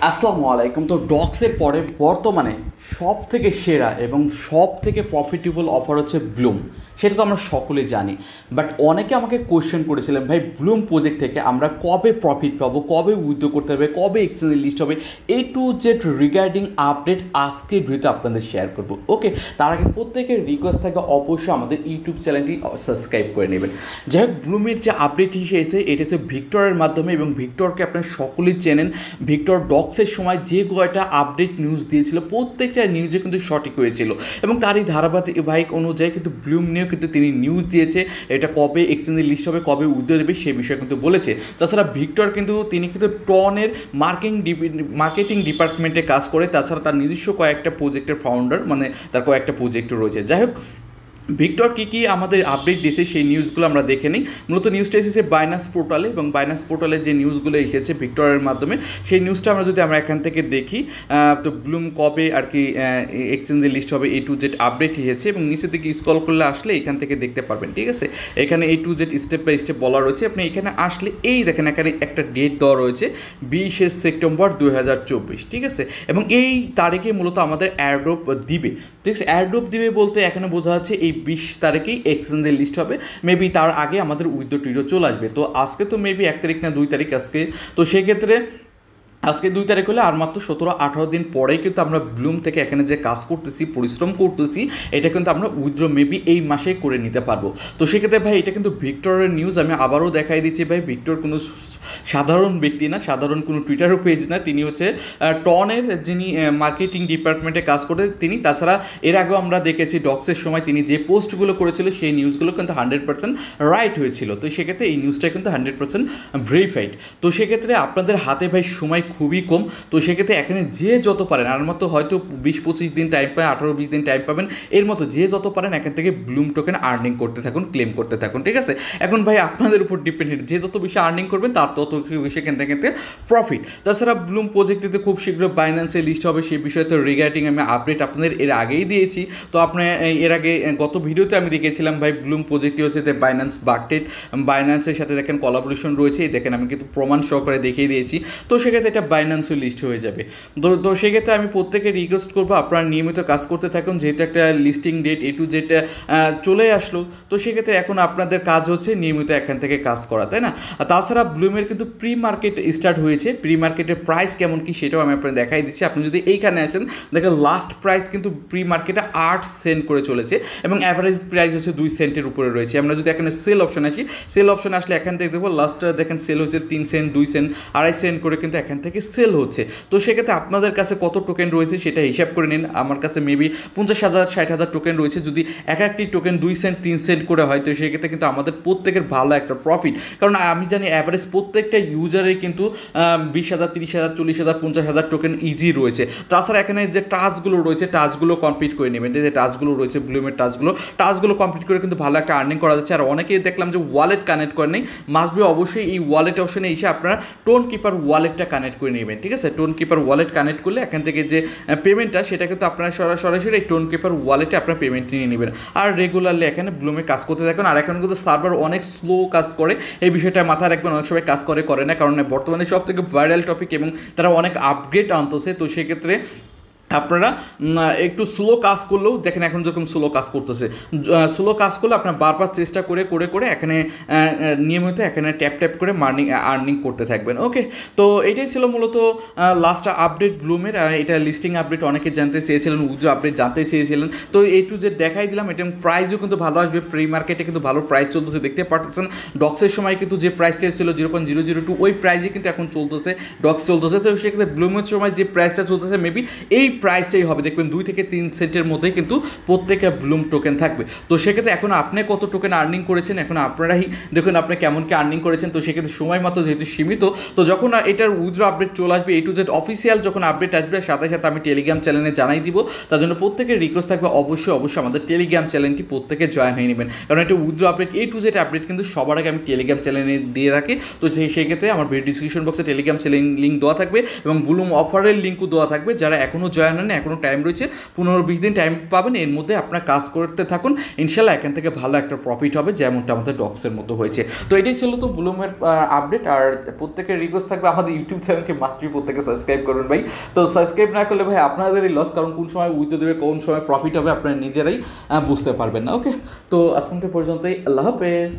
আসসালামু আলাইকুম। তো ডক্সের পরে বর্তমানে সব থেকে সেরা এবং সব থেকে প্রফিটেবল অফার হচ্ছে ব্লুম। সেটা তো আমরা সকলেই জানি, বাট অনেকে আমাকে কোয়েশ্চেন করেছিলেন, ভাই ব্লুম প্রজেক্ট থেকে আমরা কবে প্রফিট পাবো, কবে উইথড্র করতে হবে, কবে এক্সচেঞ্জে লিস্ট হবে, A to Z regarding update আজকের ভিডিওতে আপনাদের শেয়ার করবো। ওকে, তার আগে প্রত্যেকের রিকোয়েস্ট থাকে অবশ্যই আমাদের ইউটিউব চ্যানেলটি সাবস্ক্রাইব করে নেবেন। যাই হোক, ব্লুমের যে আপডেট এসেছে এটা হচ্ছে ভিক্টরের মাধ্যমে, এবং ভিক্টরকে আপনারা সকলেই চেনেন। ভিক্টর ডক্সের সময় যে কয়টা আপডেট নিউজ দিয়েছিল প্রত্যেকটা নিউজে কিন্তু সঠিক হয়েছিল, এবং তারই ধারাবাহিক অনুযায়ী কিন্তু ব্লুম নিয়েও কিন্তু তিনি নিউজ দিয়েছে এটা কবে এক্সচেঞ্জে লিস্ট হবে, কবে উইথড্র দেবে সে বিষয়ে কিন্তু বলেছে। তাছাড়া ভিক্টর কিন্তু তিনি কিন্তু টনের মার্কেটিং ডিপার্টমেন্টে কাজ করে, তাছাড়া তার নিজস্ব কয়েকটা প্রজেক্টের ফাউন্ডার, মানে তার কয়েকটা প্রজেক্ট রয়েছে। যাই হোক, ভিক্টর কী আমাদের আপডেট দিয়েছে সেই নিউজগুলো আমরা দেখে নিই। মূলত নিউজটা এসেছে বাইন্যান্স পোর্টালে, এবং বাইন্যান্স পোর্টালে যে নিউজগুলো এসেছে ভিক্টরের মাধ্যমে সেই নিউজটা আমরা এখান থেকে দেখি। তো ব্লুম কবে আর কি এক্সচেঞ্জে লিস্ট হবে A to Z আপডেট এসেছে, এবং নিচের দিকে স্ক্রল করলে আসলে এখান থেকে দেখতে পারবেন। ঠিক আছে, এখানে A to Z step by step বলা রয়েছে। আপনি এখানে আসলে এই দেখেন এখানে একটা ডেট দেওয়া রয়েছে 20 সেপ্টেম্বর 2024। ঠিক আছে, এবং এই তারিখে মূলত আমাদের এয়ারড্রপ দিবে। ঠিক আছে, এয়ারড্রপ দিবে বলতে এখানে বোঝা যাচ্ছে এই 20 তারিখেই এক্সচেঞ্জের লিস্ট হবে। মেবি তার আগে আমাদের উইথড্র টিড্রো চলে আসবে। তো আজকে তো মেবি 1 তারিখ না 2 তারিখ আজকে, তো সেক্ষেত্রে আজকে 2 তারিখ হলে আর মাত্র 17-18 দিন পরেই কিন্তু আমরা ব্লুম থেকে এখানে যে কাজ করতেছি, পরিশ্রম করতেছি, এটা কিন্তু আমরা উইথড্র মেবি এই মাসেই করে নিতে পারবো। তো সেক্ষেত্রে ভাই এটা কিন্তু ভিক্টরের নিউজ, আমি আবারও দেখাই দিচ্ছি। ভাই ভিক্টর কোনো সাধারণ ব্যক্তি না, সাধারণ কোনো টুইটারও পেজ না, তিনি হচ্ছে টনের যিনি মার্কেটিং ডিপার্টমেন্টে কাজ করে তিনি। তাছাড়া এর আগেও আমরা দেখেছি ডক্সের সময় তিনি যে পোস্টগুলো করেছিল সেই নিউজগুলো কিন্তু 100% রাইট হয়েছিল। তো সেক্ষেত্রে এই নিউজটা কিন্তু 100% ভেরিফাইড। তো সেক্ষেত্রে আপনাদের হাতে ভাই সময় খুবই কম, তো সেক্ষেত্রে এখানে যে যত পারেন, আর মতো হয়তো 20-25 দিন টাইম পায়, 18-20 দিন টাইম পাবেন, এর মতো যে যত পারেন এখান থেকে ব্লুম টোকেন আর্নিং করতে থাকুন, ক্লেম করতে থাকুন। ঠিক আছে, এখন ভাই আপনাদের উপর ডিপেন্ডেন্ট, যে যত বেশি আর্নিং করবেন তার তত বেশি এখান থেকে প্রফিট। তাছাড়া ব্লুম প্রজেক্টটিতে খুব শীঘ্র বাইন্যান্সে লিস্ট হবে, সেই বিষয়ে তো রিগার্ডিং আমি আপডেট আপনাদের এর আগেই দিয়েছি। তো আপনার এর আগে গত ভিডিওতে আমি দেখেছিলাম ভাই ব্লুম প্রজেক্টটি হচ্ছে যে বাইন্যান্স বাকটেড, বাইন্যান্সের সাথে দেখেন কোলাবোরেশন রয়েছে, দেখেন আমি কিন্তু প্রমাণ সহকারে দেখিয়ে দিয়েছি। তো সেক্ষেত্রে এটা বাইন্যান্সও লিস্ট হয়ে যাবে। তো সেক্ষেত্রে আমি প্রত্যেকে রিকোয়েস্ট করবো আপনারা নিয়মিত কাজ করতে থাকুন, যেহেতু একটা listing date A to Z চলে আসলো। তো সেক্ষেত্রে এখন আপনাদের কাজ হচ্ছে নিয়মিত এখান থেকে কাজ করা, তাই না? আর তাছাড়া ব্লুমের কিন্তু প্রি মার্কেট স্টার্ট হয়েছে, প্রি মার্কেটের প্রাইস কেমন কি সেটাও আমি আপনাদের দেখাই দিচ্ছি। আপনি যদি এইখানে আসেন দেখেন লাস্ট প্রাইস কিন্তু প্রি মার্কেটে 8 সেন্ট করে চলেছে, এবং অ্যাভারেজ প্রাইস হচ্ছে 2 সেন্টের উপরে রয়েছে। আমরা যদি এখানে সেল অপশন আসি, সেল অপশন আসলে এখান থেকে দেখবো লাস্ট দেখেন সেল হচ্ছে 3 সেন্ট, 2 সেন্ট, 2.5 সেন্ট করে কিন্তু এখান থেকে সেল হচ্ছে। তো সেক্ষেত্রে আপনাদের কাছে কত টোকেন রয়েছে সেটা হিসাব করে নিন। আমার কাছে মেবি 50,000-60,000 টোকেন রয়েছে। যদি একটি টোকেন 2 সেন্ট 3 সেন্ট করে হয়, তো সেক্ষেত্রে কিন্তু আমাদের প্রত্যেকের ভালো একটা প্রফিট, কারণ আমি জানি অ্যাভারেজ প্রত্যেকটা ইউজারের কিন্তু 20,000, 30,000, 40,000, 50,000 টোকেন ইজি রয়েছে। তাছাড়া এখানে যে টাস্কগুলো রয়েছে টাস্কগুলো কমপ্লিট করে নেবেন, যে টাস্কগুলো রয়েছে ব্লুমের টাস্কগুলো কমপ্লিট করে কিন্তু ভালো একটা আর্নিং করা যাচ্ছে। আর অনেকেই দেখলাম যে ওয়ালেট কানেক্ট করে নেই, মাস্ট বি অবশ্যই এই ওয়ালেট অপশনে এসে আপনারা টোন কিপার ওয়ালেটটা কানেক্ট করে নেবেন। ঠিক আছে, টোন কিপার ওয়ালেট কানেক্ট করলে এখান থেকে যে পেমেন্টটা সেটা কিন্তু আপনারা সরাসরি এই টোন কিপার ওয়ালেটে আপনার পেমেন্ট নিয়ে নেবেন, আর রেগুলারলি এখানে ব্লুমে কাজ করতে থাকুন। আর এখন কিন্তু সার্ভার অনেক স্লো কাজ করে, এই বিষয়টা মাথায় রাখবেন। অনেক সময় কাজ করে না, কারণ বর্তমানে সব থেকে ভাইরাল টপিক এবং তারা অনেক আপগ্রেড আনতেছে। তো সেক্ষেত্রে আপনারা একটু স্লো কাজ করলেও দেখেন এখন যেরকম স্লো কাজ করতেছে, স্লো কাজ করলে আপনার বারবার চেষ্টা করে এখানে নিয়মিত এখানে ট্যাপ করে আর্নিং করতে থাকবেন। ওকে, তো এটাই ছিল মূলত লাস্ট আপডেট ব্লুমের। এটা লিস্টিং আপডেট অনেকে জানতে চেয়েছিলেন, উইথড্র আপডেট জানতে চেয়েছিলেন, তো A to Z দেখাই দিলাম। এটা প্রাইসও কিন্তু ভালো আসবে, প্রি মার্কেটে কিন্তু ভালো প্রাইস চলতেছে, দেখতে পাচ্ছেন। ডক্সের সময় কিন্তু যে প্রাইসটা ছিল 0.002 ওই প্রাইসে কিন্তু এখন চলতেছে, ডক্স চলতেছে। তো সেক্ষেত্রে ব্লুমের সময় যে প্রাইসটা চলতেছে মেবি এই প্রাইসটাই হবে, দেখবেন 2 থেকে 3 সেন্টের মধ্যেই কিন্তু প্রত্যেকে ব্লুম টোকেন থাকবে। তো সেক্ষেত্রে এখন আপনি কত টোকেন আর্নিং করেছেন এখন আপনারাই দেখুন, আপনি কেমন কি আর্নিং করেছেন। তো সেক্ষেত্রে সময় মতো যেহেতু সীমিত, তো যখন এটার উইথড্র আপডেট চলে আসবে A to Z অফিসিয়াল যখন আপডেট আসবে সাথে সাথে আমি টেলিগ্রাম চ্যানেলে জানাই দিব। তার জন্য প্রত্যেকের রিকোয়েস্ট থাকবে অবশ্যই আমাদের টেলিগ্রাম চ্যানেলটি প্রত্যেকে জয়েন হয়ে নেবেন, কারণ এটা withdraw update A to Z update কিন্তু সবার আগে আমি টেলিগ্রাম চ্যানেলে দিয়ে রাখি। তো সেই ক্ষেত্রে আমার ভিডিও ডিসক্রিপশন বক্সে টেলিগ্রাম চ্যানেল লিঙ্ক দেওয়া থাকবে, এবং ব্লুম অফারের লিঙ্কও দেওয়া থাকবে। যারা এখনও জয়েন জয়েন হয়নি, এখনও টাইম রয়েছে, 15-20 দিন টাইম পাবেন, এর মধ্যে আপনার কাজ করতে থাকুন, ইনশাল্লাহ এখান থেকে ভালো একটা প্রফিট হবে যেমনটা আমাদের ডক্সের মতো হয়েছে। তো এটাই ছিল তো ব্লুমের আপডেট। আর প্রত্যেকের রিকোয়েস্ট থাকবে আমাদের ইউটিউব চ্যানেলকে মাস্টবি প্রত্যেকে সাবস্ক্রাইব করবেন ভাই। তো সাবস্ক্রাইব না করলে ভাই আপনাদেরই লস, কারণ কোন সময় উইথ দেবে কোন সময় প্রফিট হবে আপনারা নিজেরাই বুঝতে পারবেন না। ওকে, তো আজকে পর্যন্তই, আল্লাহ হাফেজ।